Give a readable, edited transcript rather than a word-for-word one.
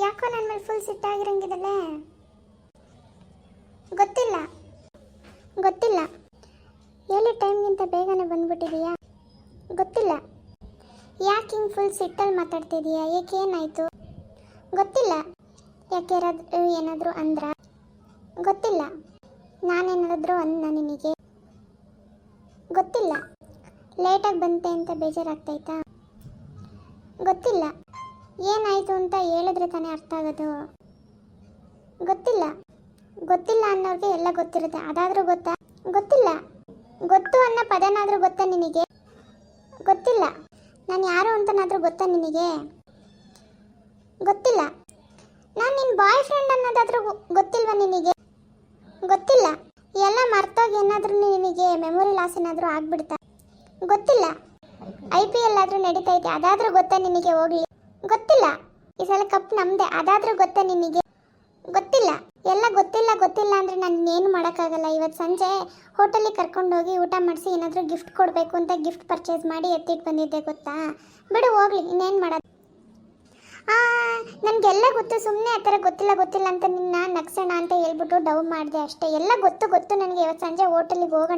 ಯಾಕೋ ನನ್ನ ಮೇಲೆ ಫುಲ್ ಸಿಟ್ಟಾಗಿರಂಗಿದಲ್ಲೇ. ಗೊತ್ತಿಲ್ಲ ಗೊತ್ತಿಲ್ಲ, ಹೇಳಿ ಟೈಮ್ಗಿಂತ ಬೇಗನೆ ಬಂದ್ಬಿಟ್ಟಿದೀಯಾ? ಗೊತ್ತಿಲ್ಲ, ಯಾಕೆ ಹಿಂಗೆ ಫುಲ್ ಸಿಟ್ಟಲ್ಲಿ ಮಾತಾಡ್ತಿದೀಯಾ? ಏಕೆ ಏನಾಯಿತು? ಗೊತ್ತಿಲ್ಲ, ಯಾಕೆ ಏನಾದರೂ ಅಂದ್ರ? ಗೊತ್ತಿಲ್ಲ, ನಾನೇನಾದರೂ ಅಂದ ನಿನಗೆ? ಗೊತ್ತಿಲ್ಲ, ಲೇಟಾಗಿ ಬಂತೆ ಅಂತ ಬೇಜಾರಾಗ್ತೈತಾ? ಗೊತ್ತಿಲ್ಲ, ಏನಾಯಿತು ಅಂತ ಹೇಳಿದ್ರೆ ತಾನೇ ಅರ್ಥ ಆಗೋದು. ಗೊತ್ತಿಲ್ಲ, ಗೊತ್ತಿಲ್ಲ ಅನ್ನೋರಿಗೆ ಎಲ್ಲ ಗೊತ್ತಿರುತ್ತೆ, ಅದಾದರೂ ಗೊತ್ತಾ? ಗೊತ್ತಿಲ್ಲ, ಗೊತ್ತು ಅನ್ನೋ ಪದನಾದರೂ ಗೊತ್ತಾ ನಿನಗೆ? ಗೊತ್ತಿಲ್ಲ, ನಾನು ಯಾರು ಅಂತನಾದರೂ ಗೊತ್ತಾ ನಿನಗೆ? ಗೊತ್ತಿಲ್ಲ, ನಾನು ನಿನ್ನ ಬಾಯ್ ಫ್ರೆಂಡ್ ಅನ್ನೋದಾದರೂ ಗೊತ್ತಿಲ್ವಾ ನಿನಗೆ? ಗೊತ್ತಿಲ್ಲ, ಎಲ್ಲ ಮರ್ತೋಗಿ ಏನಾದರೂ ನಿನಗೆ ಮೆಮೊರಿ ಲಾಸ್ ಏನಾದರೂ ಆಗ್ಬಿಡ್ತಾ? ಗೊತ್ತಿಲ್ಲ, IPL ಆದರೂ ನಡೀತೈತೆ, ಅದಾದರೂ ಗೊತ್ತಾ ನಿನಗೆ? ಹೋಗ್ಲಿ. ಗೊತ್ತಿಲ್ಲ, ಈ ಸಲ ಕಪ್ ನಮ್ಮದೇ, ಅದಾದರೂ ಗೊತ್ತಾ ನಿನಗೆ? ಗೊತ್ತಿಲ್ಲ, ಎಲ್ಲ ಗೊತ್ತಿಲ್ಲ ಗೊತ್ತಿಲ್ಲ ಅಂದರೆ ನಾನು ಏನು ಮಾಡೋಕ್ಕಾಗಲ್ಲ. ಇವತ್ತು ಸಂಜೆ ಹೋಟೆಲಿಗೆ ಕರ್ಕೊಂಡೋಗಿ ಊಟ ಮಾಡಿಸಿ ಏನಾದರೂ ಗಿಫ್ಟ್ ಕೊಡಬೇಕು ಅಂತ ಗಿಫ್ಟ್ ಪರ್ಚೇಸ್ ಮಾಡಿ ಎತ್ತಿಟ್ಟು ಬಂದಿದ್ದೆ, ಗೊತ್ತಾ? ಬಿಡು ಹೋಗ್ಲಿ, ಇನ್ನೇನು ಮಾಡೋದು. ನನಗೆಲ್ಲ ಗೊತ್ತು, ಸುಮ್ಮನೆ ಆ ಥರ ಗೊತ್ತಿಲ್ಲ ಗೊತ್ತಿಲ್ಲ ಅಂತ ನಿನ್ನ ನಗ್ಸೋಣ ಅಂತ ಹೇಳ್ಬಿಟ್ಟು ಡೌನ್ ಮಾಡಿದೆ ಅಷ್ಟೇ. ಎಲ್ಲ ಗೊತ್ತು ಗೊತ್ತು ನನಗೆ, ಇವತ್ತು ಸಂಜೆ ಹೋಟೆಲಿಗೆ ಹೋಗೋಣ